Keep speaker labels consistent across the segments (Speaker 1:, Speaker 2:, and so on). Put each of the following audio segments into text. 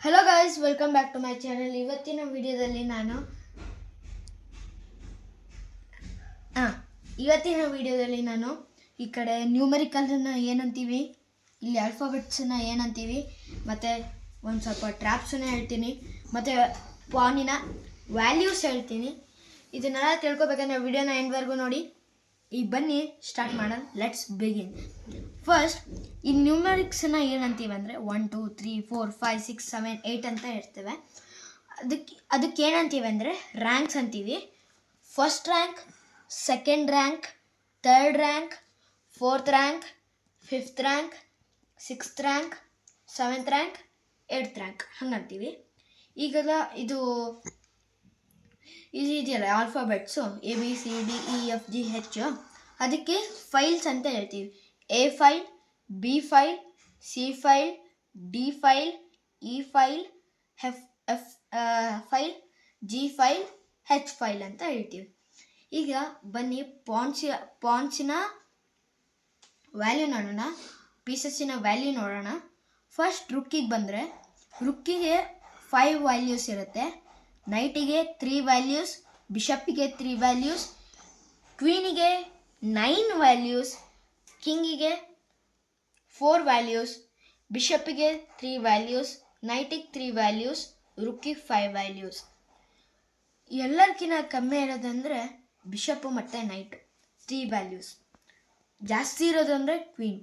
Speaker 1: Hello guys, welcome back to my channel. ಇವತ್ತಿನ ವಿಡಿಯೋದಲ್ಲಿ ನಾನು ಈ ಕಡೆ ನ್ಯೂಮರಿಕಲನ್ನು ಏನಂತೀವಿ, ಇಲ್ಲಿ ಆಲ್ಫಾಬೆಟ್ಸನ್ನು ಏನಂತೀವಿ, ಮತ್ತು ಒಂದು ಸ್ವಲ್ಪ ಟ್ರ್ಯಾಪ್ಸನ್ನು ಹೇಳ್ತೀನಿ, ಮತ್ತು ಪಾನಿನ ವ್ಯಾಲ್ಯೂಸ್ ಹೇಳ್ತೀನಿ. ಇದನ್ನೆಲ್ಲ ತಿಳ್ಕೊಬೇಕಂದ್ರೆ ವಿಡಿಯೋನ ಎಂಡ್ವರೆಗೂ ನೋಡಿ. ಈಗ ಬನ್ನಿ ಸ್ಟಾರ್ಟ್ ಮಾಡೋಣ. Let's begin. ಫಸ್ಟ್ ಈ ನ್ಯೂಮರಿಕ್ಸನ್ನು ಏನಂತೀವಿ ಅಂದರೆ 1 2 3 4 5 6 7 8 ಅಂತ ಇರ್ತವೆ. ಅದಕ್ಕೆ ಏನಂತೀವಿ ಅಂದರೆ ರ್ಯಾಂಕ್ಸ್ ಅಂತೀವಿ. First rank, second rank, third rank, fourth rank, fifth rank, sixth rank, seventh rank, eighth rank ಹಂಗಂತೀವಿ. ಈಗೆಲ್ಲ ಇದು ಇದೆಯಲ್ಲ ಆಲ್ಫಾಬೆಟ್ಸು ABCDEFGH, ಅದಕ್ಕೆ ಫೈಲ್ಸ್ ಅಂತ ಹೇಳ್ತೀವಿ. A file, B file, C file, D file, E file, F file, G file, H file ಅಂತ ಹೇಳ್ತೀವಿ. ಈಗ ಬನ್ನಿ ಪಾಯಿಂಟ್ಸಿನ ವ್ಯಾಲ್ಯೂ ನೋಡೋಣ, ಪೀಸಸ್ಸಿನ ವ್ಯಾಲ್ಯೂ ನೋಡೋಣ. ಫಸ್ಟ್ ರುಕ್ಕಿಗೆ ಬಂದರೆ, ರುಕ್ಕಿಗೆ 5 ವ್ಯಾಲ್ಯೂಸ್ ಇರುತ್ತೆ, ನೈಟಿಗೆ 3 ವ್ಯಾಲ್ಯೂಸ್, ಬಿಷಪ್ಪಿಗೆ 3 ವ್ಯಾಲ್ಯೂಸ್, ಕ್ವೀನಿಗೆ 9 ವ್ಯಾಲ್ಯೂಸ್, ಕಿಂಗಿಗೆ 4 ವ್ಯಾಲ್ಯೂಸ್, ಬಿಷಪ್ಪಿಗೆ 3 ವ್ಯಾಲ್ಯೂಸ್, ನೈಟಿಗೆ 3 ವ್ಯಾಲ್ಯೂಸ್, ರುಕ್ಕಿಗೆ 5 ವ್ಯಾಲ್ಯೂಸ್. ಎಲ್ಲರಿಗಿಂತ ಕಮ್ಮಿ ಇರೋದಂದರೆ ಬಿಷಪ್ಪು ಮತ್ತು ನೈಟು 3 ವ್ಯಾಲ್ಯೂಸ್. ಜಾಸ್ತಿ ಇರೋದು ಅಂದರೆ ಕ್ವೀನ್.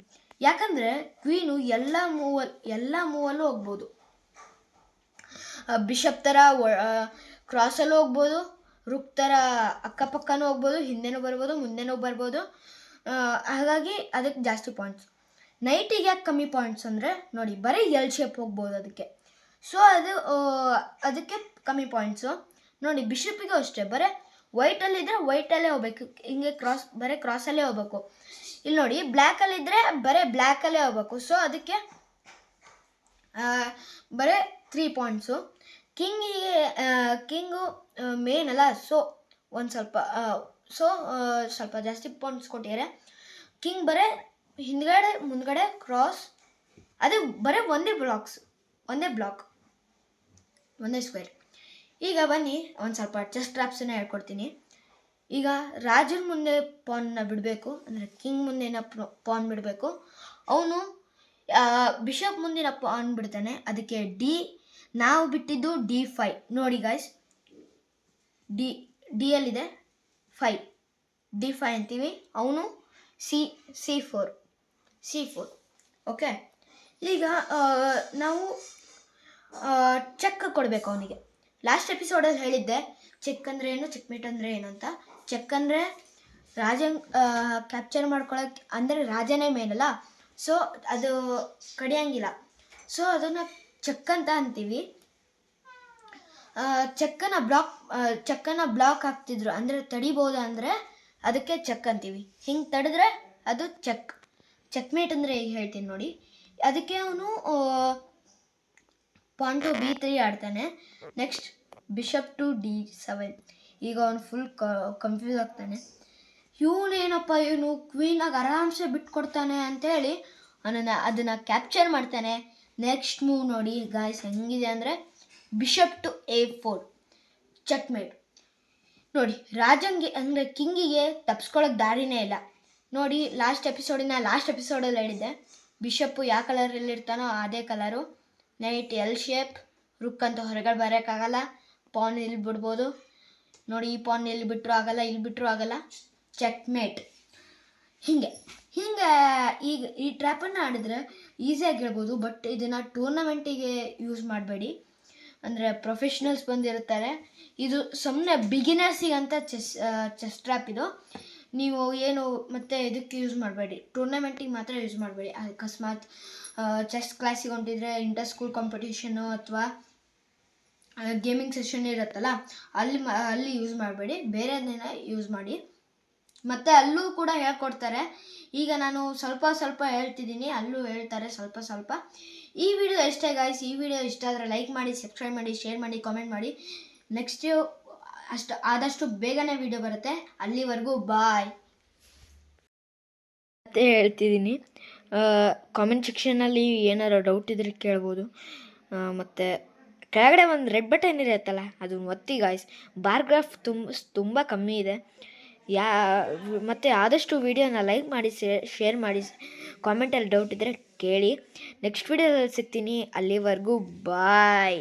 Speaker 1: ಯಾಕಂದರೆ ಕ್ವೀನು ಎಲ್ಲ ಮೂವಲ್ಲೂ ಹೋಗ್ಬೋದು. ಬಿಷಪ್ ಥರ ಕ್ರಾಸಲ್ಲೂ ಹೋಗ್ಬೋದು, ರುಕ್ ಥರ ಅಕ್ಕಪಕ್ಕನೂ ಹೋಗ್ಬೋದು, ಹಿಂದೆನೂ ಬರ್ಬೋದು, ಮುಂದೆನೂ ಬರ್ಬೋದು. ಹಾಗಾಗಿ ಅದಕ್ಕೆ ಜಾಸ್ತಿ ಪಾಯಿಂಟ್ಸ್. ನೈಟಿಗೆ ಯಾಕೆ ಕಮ್ಮಿ ಪಾಯಿಂಟ್ಸ್ ಅಂದರೆ ನೋಡಿ, ಬರೀ ಎಲ್ ಶೇಪ್ ಹೋಗ್ಬೋದು ಅದಕ್ಕೆ. ಸೊ ಅದಕ್ಕೆ ಕಮ್ಮಿ ಪಾಯಿಂಟ್ಸು. ನೋಡಿ ಬಿಷಪ್ಪಿಗೂ ಅಷ್ಟೇ, ಬರೀ ವೈಟಲ್ಲಿದ್ದರೆ ವೈಟಲ್ಲೇ ಹೋಗ್ಬೇಕು, ಹಿಂಗೆ ಬರೀ ಕ್ರಾಸಲ್ಲೇ ಹೋಗ್ಬೇಕು. ಇಲ್ಲಿ ನೋಡಿ ಬ್ಲ್ಯಾಕಲ್ಲಿದ್ದರೆ ಬರೀ ಬ್ಲ್ಯಾಕಲ್ಲೇ ಹೋಗ್ಬೇಕು. ಸೊ ಅದಕ್ಕೆ ಬರೀ 3 ಪಾಯಿಂಟ್ಸು. ಕಿಂಗು ಮೇನ್ ಅಲ್ಲ, ಸೊ ಸ್ವಲ್ಪ ಜಾಸ್ತಿ ಪಾಯಿಂಟ್ಸ್ ಕೊಟ್ಟಿದ್ದಾರೆ. ಕಿಂಗ್ ಬರೀ ಹಿಂದ್ಗಡೆ ಮುಂದ್ಗಡೆ ಕ್ರಾಸ್, ಅದು ಬರೀ ಒಂದೇ ಬ್ಲಾಕ್, ಒಂದೇ ಸ್ಕ್ವೇರ್. ಈಗ ಬನ್ನಿ ಒಂದು ಸ್ವಲ್ಪ ಚೆಸ್ ಟ್ರ್ಯಾಪ್ಸನ್ನು ಹೇಳ್ಕೊಡ್ತೀನಿ. ಈಗ ರಾಜನ ಮುಂದೆ ಪಾನ್ನ ಬಿಡಬೇಕು, ಅಂದರೆ ಕಿಂಗ್ ಮುಂದಿನ ಪಾನ್ ಬಿಡಬೇಕು. ಅವನು ಬಿಷಪ್ ಮುಂದಿನ ಪಾನ್ ಬಿಡ್ತಾನೆ, ಅದಕ್ಕೆ ನಾವು ಬಿಟ್ಟಿದ್ದು D5. ನೋಡಿ ಗಾಯ್ಸ್, ಡಿಯಲ್ಲಿದೆ 5, D5 ಅಂತೀವಿ. ಅವನು C4. ಓಕೆ, ಈಗ ನಾವು ಚೆಕ್ ಕೊಡಬೇಕು ಅವನಿಗೆ. ಲಾಸ್ಟ್ ಎಪಿಸೋಡಲ್ಲಿ ಹೇಳಿದ್ದೆ ಚೆಕ್ ಅಂದರೆ ಏನು, ಚೆಕ್ಮೇಟ್ ಅಂದರೆ ಏನು ಅಂತ. ಚೆಕ್ ಅಂದರೆ ರಾಜನ್ ಕ್ಯಾಪ್ಚರ್ ಮಾಡ್ಕೊಳಕ್ಕೆ, ಅಂದರೆ ರಾಜನೇ ಮೇನಲ್ಲ, ಸೊ ಅದು ಕಡಿಯೋಂಗಿಲ್ಲ. ಸೊ ಅದನ್ನು ಚೆಕ್ ಅಂತ ಅಂತೀವಿ. ಚೆಕ್ಕನ್ನು ಬ್ಲಾಕ್ ಹಾಕ್ತಿದ್ರು, ಅಂದರೆ ತಡಿಬೋದು, ಅಂದರೆ ಅದಕ್ಕೆ ಚೆಕ್ ಅಂತೀವಿ. ಹಿಂಗೆ ತಡೆದ್ರೆ ಅದು ಚೆಕ್ಮೇಟ್ ಅಂದರೆ ಈಗ ಹೇಳ್ತೀನಿ ನೋಡಿ. ಅದಕ್ಕೆ ಅವನು ಪಾನ್ ಟು B3 ಆಡ್ತಾನೆ. Next bishop to D7. ಈಗ ಅವನು ಫುಲ್ ಕನ್ಫ್ಯೂಸ್ ಆಗ್ತಾನೆ. ಇವನು ಕ್ವೀನಾಗ ಆರಾಮ್ಸೆ ಬಿಟ್ಕೊಡ್ತಾನೆ ಅಂತೇಳಿ ಅದನ್ನು ಕ್ಯಾಪ್ಚರ್ ಮಾಡ್ತಾನೆ. ನೆಕ್ಸ್ಟ್ ಮೂವ್ ನೋಡಿ ಗಾಯ್ಸ್ ಹೆಂಗಿದೆ ಅಂದರೆ ಬಿಷಪ್ ಟು A4, ಚೆಕ್ಮೇಟ್. ನೋಡಿ ರಾಜಂಗೆ ಅಂದರೆ ಕಿಂಗಿಗೆ ತಪ್ಸ್ಕೊಳ್ಳೋಕೆ ದಾರಿನೇ ಇಲ್ಲ. ನೋಡಿ ಲಾಸ್ಟ್ ಎಪಿಸೋಡಲ್ಲಿ ಹೇಳಿದ್ದೆ, ಬಿಷಪ್ಪು ಯಾವ ಕಲರಲ್ಲಿ ಇರ್ತಾನೋ ಅದೇ ಕಲರು. ನೈಟ್ ಎಲ್ ಶೇಪ್, ರುಕ್ ಅಂತ ಹೊರಗಡೆ ಬರೋಕ್ಕಾಗಲ್ಲ, ಪಾನ್ ಇಲ್ಲಿ ಬಿಡ್ಬೋದು. ನೋಡಿ ಈ ಪಾನ್ ಇಲ್ಲಿ ಬಿಟ್ಟರು ಆಗಲ್ಲ, ಇಲ್ಲಿ ಬಿಟ್ಟರು ಆಗಲ್ಲ, ಚೆಕ್ಮೇಟ್. ಹೀಗೆ ಈಗ ಈ ಟ್ರ್ಯಾಪನ್ನು ಆಡಿದ್ರೆ ಈಸಿಯಾಗಿ ಹೇಳ್ಬೋದು. ಬಟ್ ಇದನ್ನು ಟೂರ್ನಮೆಂಟಿಗೆ ಯೂಸ್ ಮಾಡಬೇಡಿ, ಅಂದರೆ ಪ್ರೊಫೆಷ್ನಲ್ಸ್ ಬಂದಿರ್ತಾರೆ. ಇದು ಸುಮ್ಮನೆ ಬಿಗಿನರ್ಸಿಗಂತ ಚೆಸ್ ಟ್ರ್ಯಾಪ್ ಇದು. ನೀವು ಏನು ಮತ್ತೆ ಇದಕ್ಕೆ ಯೂಸ್ ಮಾಡಬೇಡಿ, ಟೂರ್ನಮೆಂಟಿಗೆ ಮಾತ್ರ ಯೂಸ್ ಮಾಡಬೇಡಿ. ಅಕಸ್ಮಾತ್ ಚೆಸ್ ಕ್ಲಾಸಿಗೆ ಹೊಂಟಿದ್ರೆ, ಇಂಟರ್ ಸ್ಕೂಲ್ ಕಾಂಪಿಟೇಷನು ಅಥವಾ ಗೇಮಿಂಗ್ ಸೆಷನ್ ಇರುತ್ತಲ್ಲ, ಅಲ್ಲಿ ಯೂಸ್ ಮಾಡಬೇಡಿ, ಬೇರೆ ದಿನ ಯೂಸ್ ಮಾಡಿ. ಮತ್ತು ಅಲ್ಲೂ ಕೂಡ ಹೇಳ್ಕೊಡ್ತಾರೆ. ಈಗ ನಾನು ಸ್ವಲ್ಪ ಹೇಳ್ತಿದ್ದೀನಿ, ಅಲ್ಲೂ ಹೇಳ್ತಾರೆ ಸ್ವಲ್ಪ. ಈ ವಿಡಿಯೋ ಇಷ್ಟ ಗಾಯ್ಸ್, ಈ ವಿಡಿಯೋ ಇಷ್ಟ ಆದರೆ ಲೈಕ್ ಮಾಡಿ, ಸಬ್ಸ್ಕ್ರೈಬ್ ಮಾಡಿ, ಶೇರ್ ಮಾಡಿ, ಕಾಮೆಂಟ್ ಮಾಡಿ. ನೆಕ್ಸ್ಟ್ ಆದಷ್ಟು ಬೇಗನೆ ವಿಡಿಯೋ ಬರುತ್ತೆ. ಅಲ್ಲಿವರೆಗೂ ಬಾಯ್ ಮತ್ತೆ ಹೇಳ್ತಿದ್ದೀನಿ. ಕಾಮೆಂಟ್ ಸೆಕ್ಷನಲ್ಲಿ ಏನಾರು ಡೌಟ್ ಇದ್ರೆ ಕೇಳ್ಬೋದು. ಮತ್ತು ಕೆಳಗಡೆ ಒಂದು ರೆಡ್ ಬಟನ್ ಇರುತ್ತಲ್ಲ ಅದು ಒತ್ತಿ ಗಾಯ್ಸ್. ಬಾರ್ ಗ್ರಾಫ್ ತುಂಬ ಕಮ್ಮಿ ಇದೆ. ಮತ್ತು ಆದಷ್ಟು ವೀಡಿಯೋನ ಲೈಕ್ ಮಾಡಿ, ಶೇರ್ ಮಾಡಿ, ಕಾಮೆಂಟಲ್ಲಿ ಡೌಟ್ ಇದ್ದರೆ ಕೇಳಿ. ನೆಕ್ಸ್ಟ್ ವೀಡಿಯೋದಲ್ಲಿ ಸಿಗ್ತೀನಿ. ಅಲ್ಲಿವರೆಗೂ ಬಾಯ್.